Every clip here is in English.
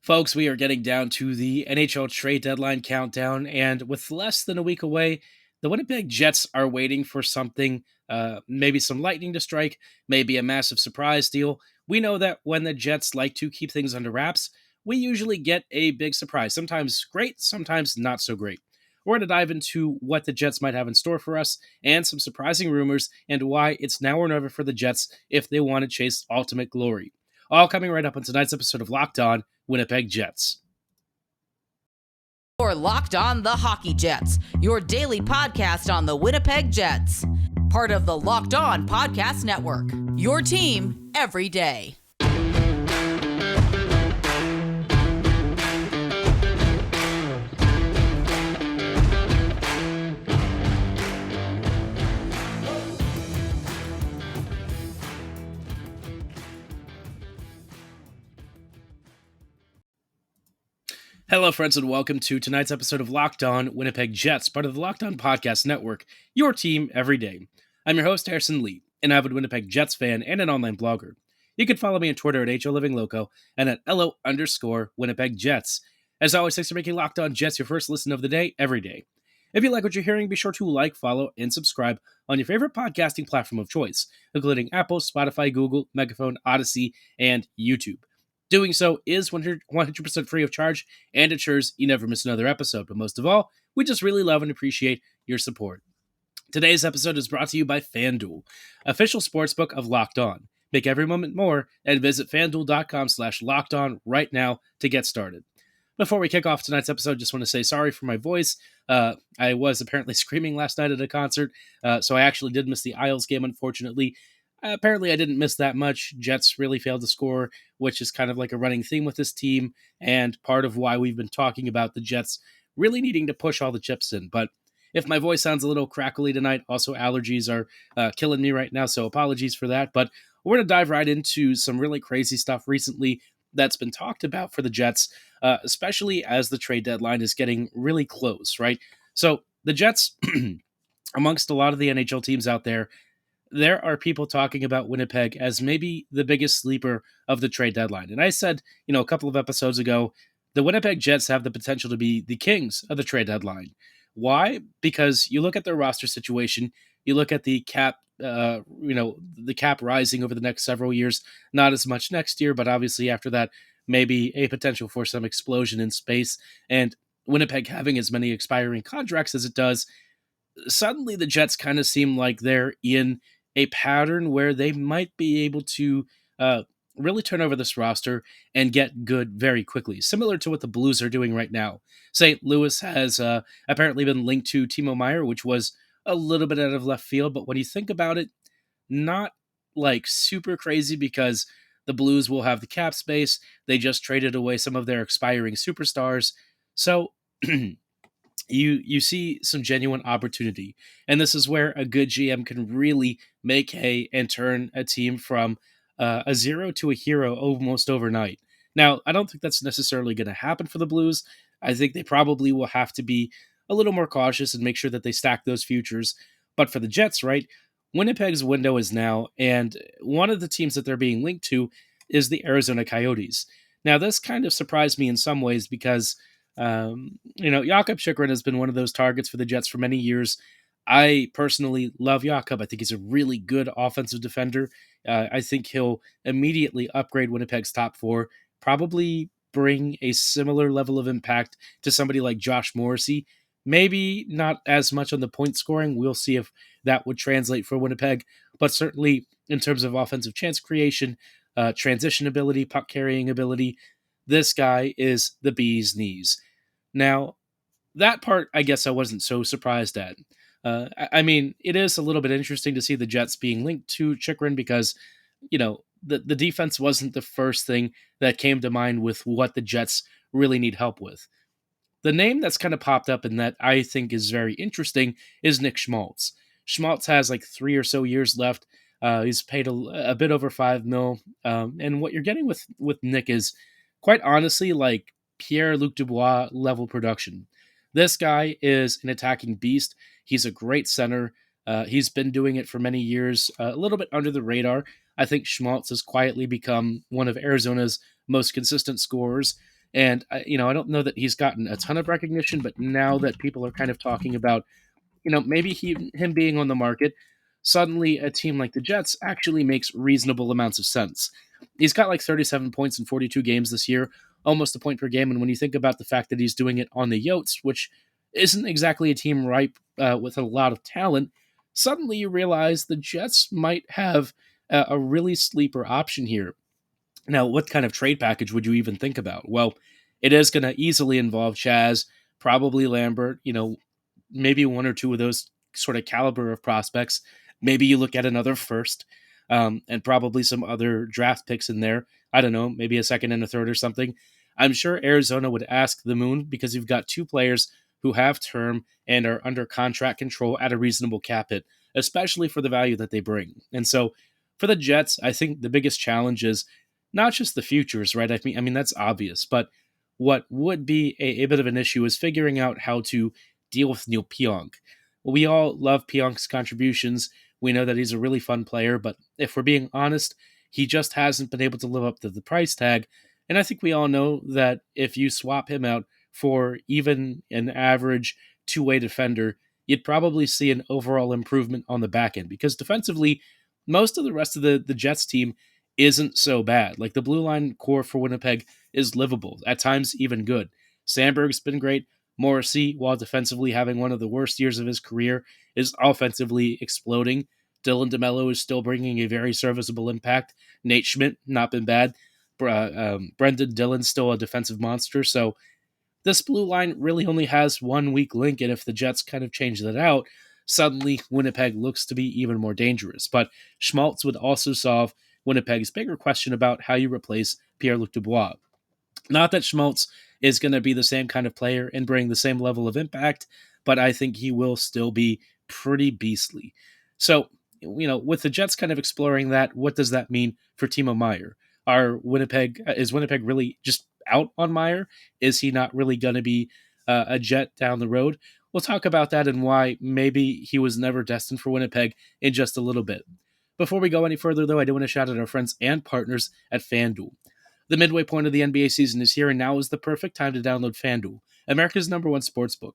Folks, we are getting down to the NHL trade deadline countdown, and with less than a week away, the Winnipeg Jets are waiting for something, maybe some lightning to strike, maybe a massive surprise deal. We know that when the Jets like to keep things under wraps, we usually get a big surprise. Sometimes great, sometimes not so great. We're going to dive into what the Jets might have in store for us and some surprising rumors and why it's now or never for the Jets if they want to chase ultimate glory. All coming right up on tonight's episode of Locked On Winnipeg Jets. Or Locked On the Hockey Jets, your daily podcast on the Winnipeg Jets. Part of the Locked On Podcast Network, your team every day. Hello, friends, and welcome to tonight's episode of Locked On Winnipeg Jets, part of the Locked On Podcast Network, your team every day. I'm your host, Harrison Lee, an avid Winnipeg Jets fan and an online blogger. You can follow me on Twitter at HOLivingLoco and at LO_Winnipeg Jets. As always, thanks for making Locked On Jets your first listen of the day every day. If you like what you're hearing, be sure to like, follow, and subscribe on your favorite podcasting platform of choice, including Apple, Spotify, Google, Megaphone, Odyssey, and YouTube. Doing so is 100% free of charge and ensures you never miss another episode. But most of all, we just really love and appreciate your support. Today's episode is brought to you by FanDuel, official sportsbook of Locked On. Make every moment more and visit fanduel.com/lockedon right now to get started. Before we kick off tonight's episode, just want to say sorry for my voice. I was apparently screaming last night at a concert, so I actually did miss the Isles game, unfortunately. Apparently, I didn't miss that much. Jets really failed to score, which is kind of like a running theme with this team, and part of why we've been talking about the Jets really needing to push all the chips in. But if my voice sounds a little crackly tonight, also allergies are killing me right now, so apologies for that. But we're going to dive right into some really crazy stuff recently that's been talked about for the Jets, especially as the trade deadline is getting really close, right? So the Jets, amongst a lot of the NHL teams out there are people talking about Winnipeg as maybe the biggest sleeper of the trade deadline. And I said, a couple of episodes ago, the Winnipeg Jets have the potential to be the kings of the trade deadline. Why? Because you look at their roster situation, you look at the cap, the cap rising over the next several years, not as much next year, but obviously after that, maybe a potential for some explosion in space. And Winnipeg having as many expiring contracts as it does, suddenly the Jets kind of seem like they're in a pattern where they might be able to really turn over this roster and get good very quickly, similar to what the Blues are doing right now. St. Louis has apparently been linked to Timo Meier, which was a little bit out of left field, but when you think about it, not like super crazy because the Blues will have the cap space. They just traded away some of their expiring superstars. So you see some genuine opportunity. And this is where a good GM can really make hay and turn a team from a zero to a hero almost overnight. Now, I don't think that's necessarily going to happen for the Blues. I think they probably will have to be a little more cautious and make sure that they stack those futures. But for the Jets, right, Winnipeg's window is now, and one of the teams that they're being linked to is the Arizona Coyotes. Now, this kind of surprised me in some ways because Jakob Chychrun has been one of those targets for the Jets for many years. I personally love Jakob. I think he's a really good offensive defender. I think he'll immediately upgrade Winnipeg's top four, probably bring a similar level of impact to somebody like Josh Morrissey. Maybe not as much on the point scoring. We'll see if that would translate for Winnipeg, but certainly in terms of offensive chance creation, transition ability, puck carrying ability, this guy is the bee's knees. Now, that part, I guess I wasn't so surprised at. It is a little bit interesting to see the Jets being linked to Chychrun because, the defense wasn't the first thing that came to mind with what the Jets really need help with. The name that's kind of popped up and that I think is very interesting is Nick Schmaltz. Schmaltz has like 3 or so years left. He's paid a bit over $5 million. And what you're getting with Nick is, quite honestly, like Pierre-Luc Dubois level production. This guy is an attacking beast. He's a great center. He's been doing it for many years, a little bit under the radar. I think Schmaltz has quietly become one of Arizona's most consistent scorers. And I don't know that he's gotten a ton of recognition, but now that people are kind of talking about, maybe him being on the market, suddenly a team like the Jets actually makes reasonable amounts of sense. He's got like 37 points in 42 games this year, almost a point per game. And when you think about the fact that he's doing it on the Yotes, which isn't exactly a team ripe with a lot of talent, suddenly you realize the Jets might have a really sleeper option here. Now, what kind of trade package would you even think about? Well, it is going to easily involve Chaz, probably Lambert, maybe one or two of those sort of caliber of prospects. Maybe you look at another first, and probably some other draft picks in there. I don't know, maybe a second and a third or something. I'm sure Arizona would ask the moon because you've got two players who have term and are under contract control at a reasonable cap hit, especially for the value that they bring. And so for the Jets, I think the biggest challenge is not just the futures, right? I mean that's obvious, but what would be a bit of an issue is figuring out how to deal with Neil Pionk. Well, we all love Pionk's contributions. We know that he's a really fun player, but if we're being honest, he just hasn't been able to live up to the price tag. And I think we all know that if you swap him out for even an average two-way defender, you'd probably see an overall improvement on the back end because defensively, most of the rest of the Jets team isn't so bad. Like the blue line core for Winnipeg is livable, at times even good. Sandberg's been great. Morrissey, while defensively having one of the worst years of his career, is offensively exploding. Dylan DeMello is still bringing a very serviceable impact. Nate Schmidt, not been bad. Brendan Dillon's still a defensive monster. So this blue line really only has one weak link, and if the Jets kind of change that out, suddenly Winnipeg looks to be even more dangerous. But Schmaltz would also solve Winnipeg's bigger question about how you replace Pierre-Luc Dubois. Not that Schmaltz is going to be the same kind of player and bring the same level of impact, but I think he will still be pretty beastly. So, with the Jets kind of exploring that, what does that mean for Timo Meier? Is Winnipeg really just out on Meier? Is he not really going to be a Jet down the road? We'll talk about that and why maybe he was never destined for Winnipeg in just a little bit. Before we go any further, though, I do want to shout out our friends and partners at FanDuel. The midway point of the NBA season is here, and now is the perfect time to download FanDuel, America's #1 sportsbook.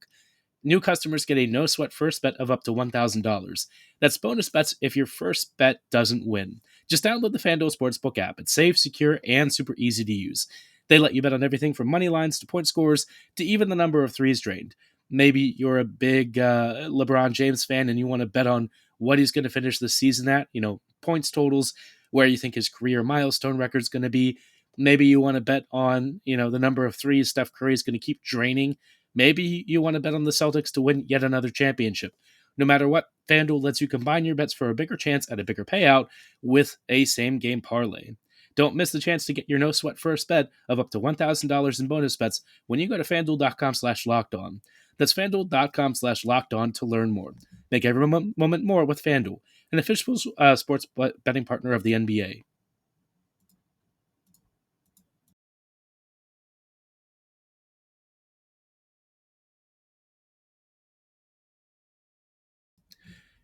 New customers get a no-sweat first bet of up to $1,000. That's bonus bets if your first bet doesn't win. Just download the FanDuel Sportsbook app. It's safe, secure, and super easy to use. They let you bet on everything from money lines to point scores to even the number of threes drained. Maybe you're a big LeBron James fan and you want to bet on what he's going to finish the season at, points totals, where you think his career milestone record is going to be. Maybe you want to bet on, the number of threes Steph Curry is going to keep draining. Maybe you want to bet on the Celtics to win yet another championship. No matter what, FanDuel lets you combine your bets for a bigger chance at a bigger payout with a same-game parlay. Don't miss the chance to get your no-sweat first bet of up to $1,000 in bonus bets when you go to FanDuel.com/lockedon. That's FanDuel.com/lockedon to learn more. Make every moment more with FanDuel, an official sports betting partner of the NBA.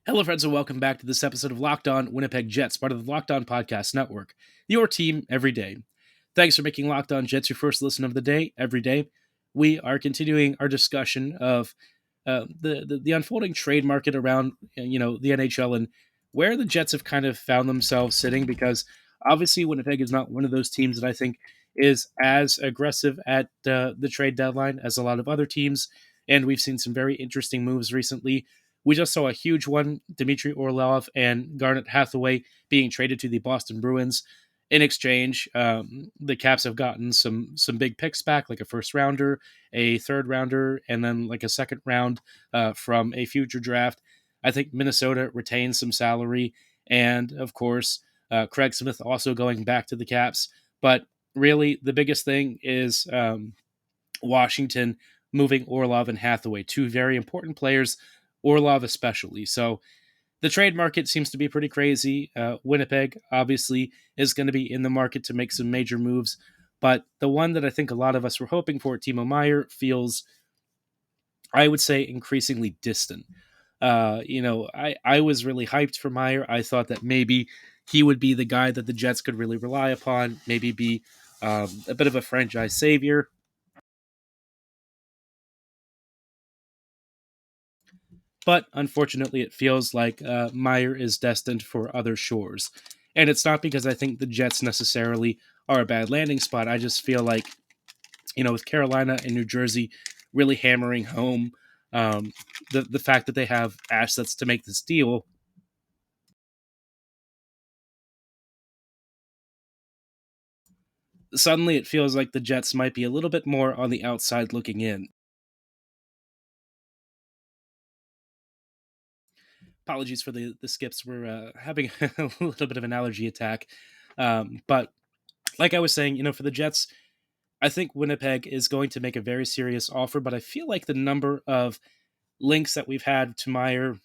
Hello, friends, and welcome back to this episode of Locked On Winnipeg Jets, part of the Locked On Podcast Network, your team every day. Thanks for making Locked On Jets your first listen of the day, every day. We are continuing our discussion of the unfolding trade market around, the NHL and where the Jets have kind of found themselves sitting, because obviously Winnipeg is not one of those teams that I think is as aggressive at the trade deadline as a lot of other teams, and we've seen some very interesting moves recently. We just saw a huge one, Dmitry Orlov and Garnet Hathaway being traded to the Boston Bruins. In exchange, the Caps have gotten some big picks back, like a first rounder, a third rounder, and then like a second round from a future draft. I think Minnesota retains some salary, and of course, Craig Smith also going back to the Caps. But really, the biggest thing is Washington moving Orlov and Hathaway, two very important players, Orlov especially. So the trade market seems to be pretty crazy. Winnipeg, obviously, is going to be in the market to make some major moves. But the one that I think a lot of us were hoping for, Timo Meier, feels, I would say, increasingly distant. I was really hyped for Meier. I thought that maybe he would be the guy that the Jets could really rely upon, maybe be a bit of a franchise savior. But unfortunately, it feels like Meier is destined for other shores. And it's not because I think the Jets necessarily are a bad landing spot. I just feel like, with Carolina and New Jersey really hammering home um, the fact that they have assets to make this deal, suddenly it feels like the Jets might be a little bit more on the outside looking in. Apologies for the skips. We're having a little bit of an allergy attack. But like I was saying, for the Jets, I think Winnipeg is going to make a very serious offer, but I feel like the number of links that we've had to Meyer,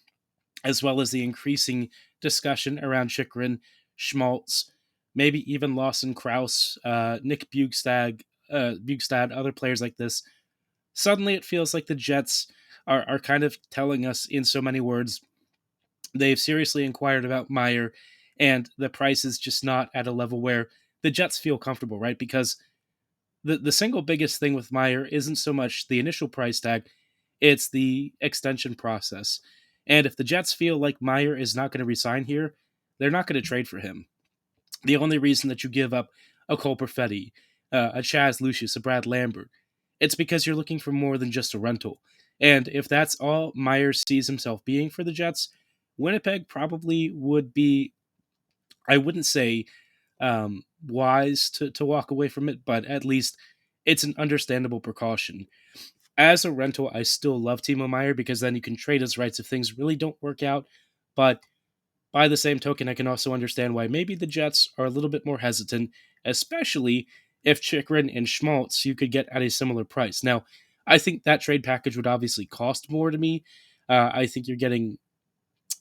as well as the increasing discussion around Chychrun, Schmaltz, maybe even Lawson Krause, Nick Bugstad, other players like this, suddenly it feels like the Jets are kind of telling us in so many words they've seriously inquired about Meyer, and the price is just not at a level where the Jets feel comfortable, right? Because the single biggest thing with Meyer isn't so much the initial price tag, it's the extension process. And if the Jets feel like Meyer is not going to resign here, they're not going to trade for him. The only reason that you give up a Cole Perfetti, a Chaz Lucius, a Brad Lambert, it's because you're looking for more than just a rental. And if that's all Meyer sees himself being for the Jets, Winnipeg probably would be, I wouldn't say wise to walk away from it, but at least it's an understandable precaution. As a rental, I still love Timo Meier because then you can trade his rights if things really don't work out. But by the same token, I can also understand why maybe the Jets are a little bit more hesitant, especially if Chychrun and Schmaltz you could get at a similar price. Now, I think that trade package would obviously cost more to me. I think you're getting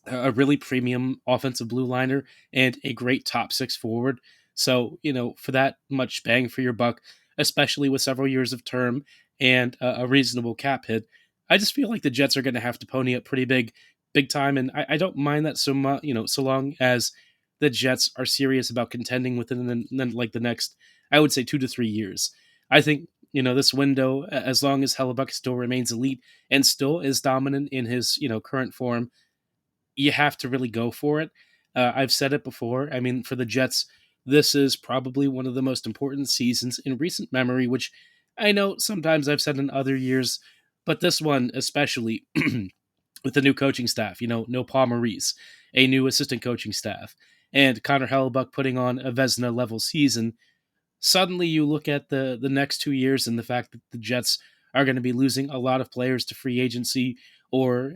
a really premium offensive blue liner and a great top six forward. So, for that much bang for your buck, especially with several years of term and a reasonable cap hit, I just feel like the Jets are going to have to pony up pretty big time. And I don't mind that so much, so long as the Jets are serious about contending within the next, I would say 2 to 3 years. I think, this window, as long as Hellebuck still remains elite and still is dominant in his, current form, you have to really go for it. I've said it before. I mean, for the Jets, this is probably one of the most important seasons in recent memory, which I know sometimes I've said in other years, but this one especially with the new coaching staff, no Paul Maurice, a new assistant coaching staff, and Connor Hellebuck putting on a Vesna level season. Suddenly you look at the next 2 years and the fact that the Jets are going to be losing a lot of players to free agency or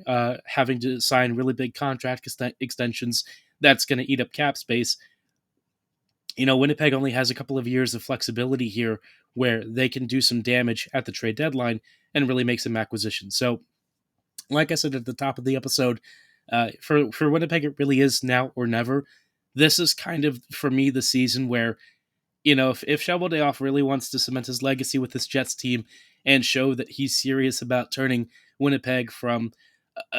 having to sign really big contract extensions that's going to eat up cap space. Winnipeg only has a couple of years of flexibility here where they can do some damage at the trade deadline and really make some acquisitions. So, like I said at the top of the episode, for Winnipeg, it really is now or never. This is kind of, for me, the season where if Shoveldayoff really wants to cement his legacy with this Jets team and show that he's serious about turning Winnipeg from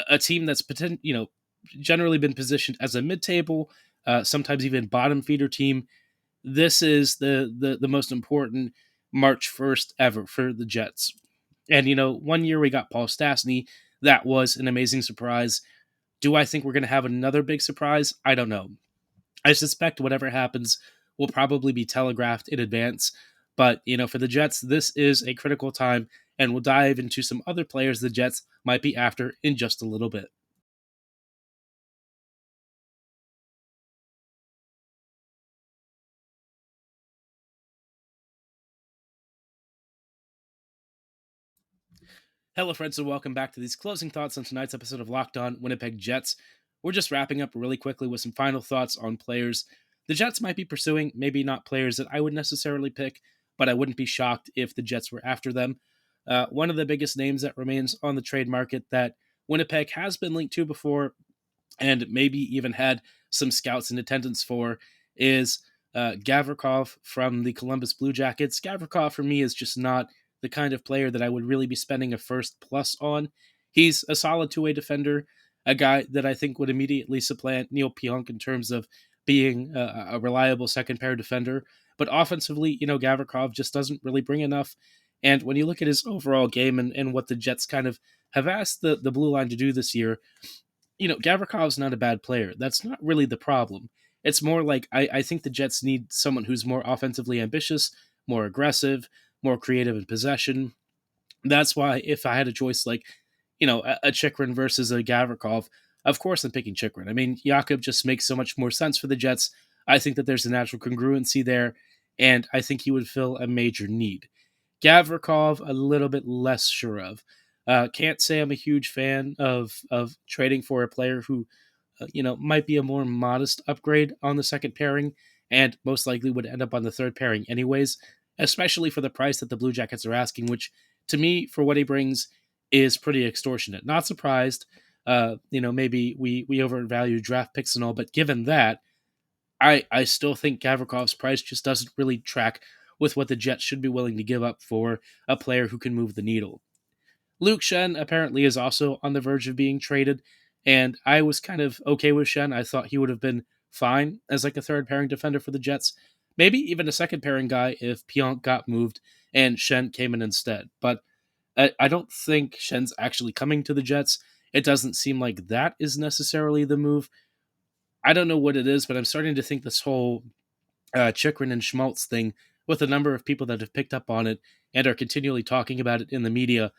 a team that's generally been positioned as a mid-table, sometimes even bottom feeder team, this is the most important March 1st ever for the Jets. And 1 year we got Paul Stastny. That was an amazing surprise. Do I think we're going to have another big surprise? I don't know. I suspect whatever happens will probably be telegraphed in advance. But, for the Jets, this is a critical time, and we'll dive into some other players the Jets might be after in just a little bit. Hello, friends, and welcome back to these closing thoughts on tonight's episode of Locked On Winnipeg Jets. We're just wrapping up really quickly with some final thoughts on players the Jets might be pursuing, maybe not players that I would necessarily pick, but I wouldn't be shocked if the Jets were after them. One of the biggest names that remains on the trade market that Winnipeg has been linked to before and maybe even had some scouts in attendance for is Gavrikov from the Columbus Blue Jackets. Gavrikov, for me, is just not the kind of player that I would really be spending a first plus on. He's a solid two-way defender, a guy that I think would immediately supplant Neil Pionk in terms of being a reliable second-pair defender. But offensively, Gavrikov just doesn't really bring enough. And when you look at his overall game and what the Jets kind of have asked the blue line to do this year, Gavrikov's not a bad player. That's not really the problem. It's more like I think the Jets need someone who's more offensively ambitious, more aggressive, more creative in possession. That's why if I had a choice like, a Chychrun versus a Gavrikov, of course I'm picking Chychrun. I mean, Jakob just makes so much more sense for the Jets. I think that there's a natural congruency there, and I think he would fill a major need. Gavrikov, a little bit less sure of. Can't say I'm a huge fan of trading for a player who, might be a more modest upgrade on the second pairing, and most likely would end up on the third pairing anyways, especially for the price that the Blue Jackets are asking, which to me, for what he brings, is pretty extortionate. Not surprised. Maybe we overvalue draft picks and all, but given that, I still think Gavrikov's price just doesn't really track with what the Jets should be willing to give up for a player who can move the needle. Luke Schenn apparently is also on the verge of being traded, and I was kind of okay with Schenn. I thought he would have been fine as like a third pairing defender for the Jets, maybe even a second pairing guy if Pionk got moved and Schenn came in instead. But I don't think Schenn's actually coming to the Jets. It doesn't seem like that is necessarily the move. I don't know what it is, but I'm starting to think this whole Chychrun and Schmaltz thing, with a number of people that have picked up on it and are continually talking about it in the media,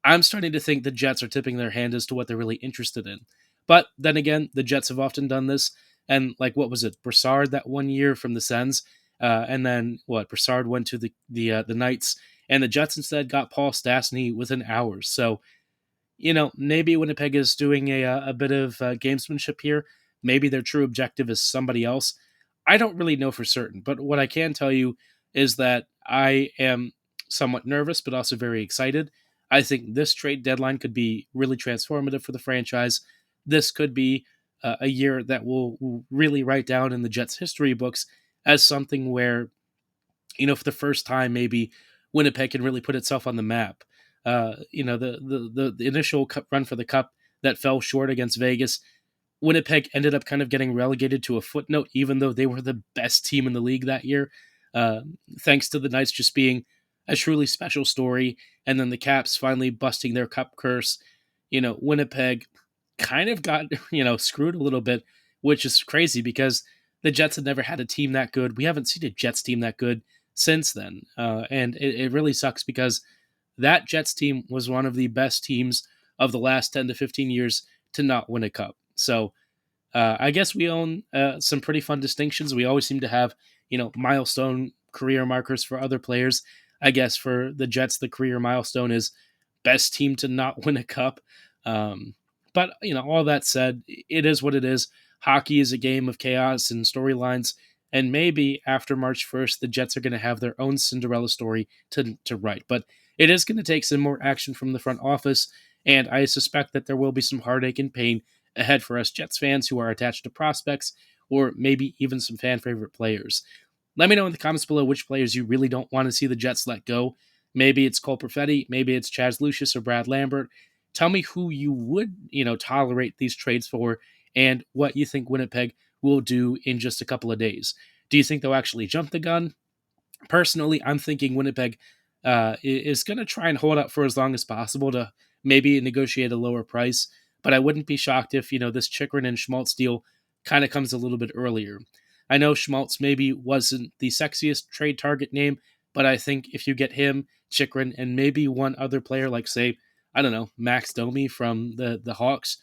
I'm starting to think the Jets are tipping their hand as to what they're really interested in. But then again, the Jets have often done this, and like what was it, Brassard that one year from the Sens, and then Brassard went to the Knights, and the Jets instead got Paul Stastny within hours. So maybe Winnipeg is doing a bit of gamesmanship here. Maybe their true objective is somebody else. I don't really know for certain, but what I can tell you is that I am somewhat nervous, but also very excited. I think this trade deadline could be really transformative for the franchise. This could be a year that will really write down in the Jets' history books as something where, for the first time, maybe Winnipeg can really put itself on the map. The initial cup run for the cup that fell short against Vegas, Winnipeg ended up kind of getting relegated to a footnote, even though they were the best team in the league that year, thanks to the Knights just being a truly special story, and then the Caps finally busting their cup curse. Winnipeg kind of got, screwed a little bit, which is crazy because the Jets had never had a team that good. We haven't seen a Jets team that good since then, and it really sucks because that Jets team was one of the best teams of the last 10 to 15 years to not win a cup. So I guess we own some pretty fun distinctions. We always seem to have, milestone career markers for other players. I guess for the Jets, the career milestone is best team to not win a cup. But, all that said, it is what it is. Hockey is a game of chaos and storylines. And maybe after March 1st, the Jets are going to have their own Cinderella story to write. But it is going to take some more action from the front office. And I suspect that there will be some heartache and pain ahead for us Jets fans who are attached to prospects or maybe even some fan favorite players. Let me know in the comments below which players you really don't want to see the Jets let go. Maybe it's Cole Perfetti, maybe it's Chaz Lucius or Brad Lambert. Tell me who you would, tolerate these trades for and what you think Winnipeg will do in just a couple of days. Do you think they'll actually jump the gun? Personally, I'm thinking Winnipeg is going to try and hold out for as long as possible to maybe negotiate a lower price. But I wouldn't be shocked if, this Chychrun and Schmaltz deal kind of comes a little bit earlier. I know Schmaltz maybe wasn't the sexiest trade target name, but I think if you get him, Chychrun, and maybe one other player like, say, I don't know, Max Domi from the Hawks,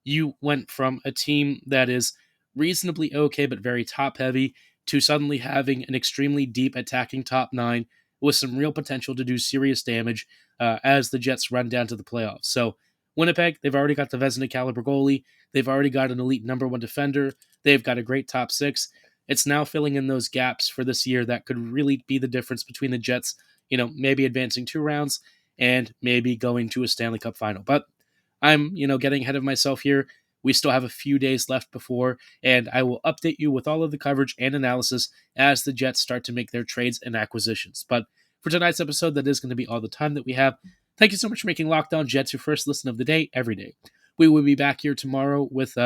you went from a team that is reasonably okay but very top-heavy to suddenly having an extremely deep attacking top nine with some real potential to do serious damage as the Jets run down to the playoffs. So Winnipeg, they've already got the Vezina caliber goalie. They've already got an elite number one defender. They've got a great top six. It's now filling in those gaps for this year that could really be the difference between the Jets, maybe advancing 2 rounds and maybe going to a Stanley Cup final. But I'm, getting ahead of myself here. We still have a few days left before, and I will update you with all of the coverage and analysis as the Jets start to make their trades and acquisitions. But for tonight's episode, that is going to be all the time that we have. Thank you so much for making Locked On Jets your first listen of the day, every day. We will be back here tomorrow with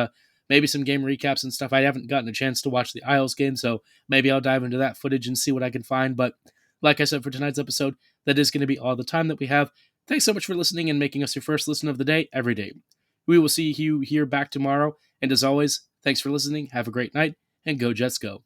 maybe some game recaps and stuff. I haven't gotten a chance to watch the Isles game, so maybe I'll dive into that footage and see what I can find. But like I said, for tonight's episode, that is going to be all the time that we have. Thanks so much for listening and making us your first listen of the day every day. We will see you here back tomorrow. And as always, thanks for listening. Have a great night and go Jets go.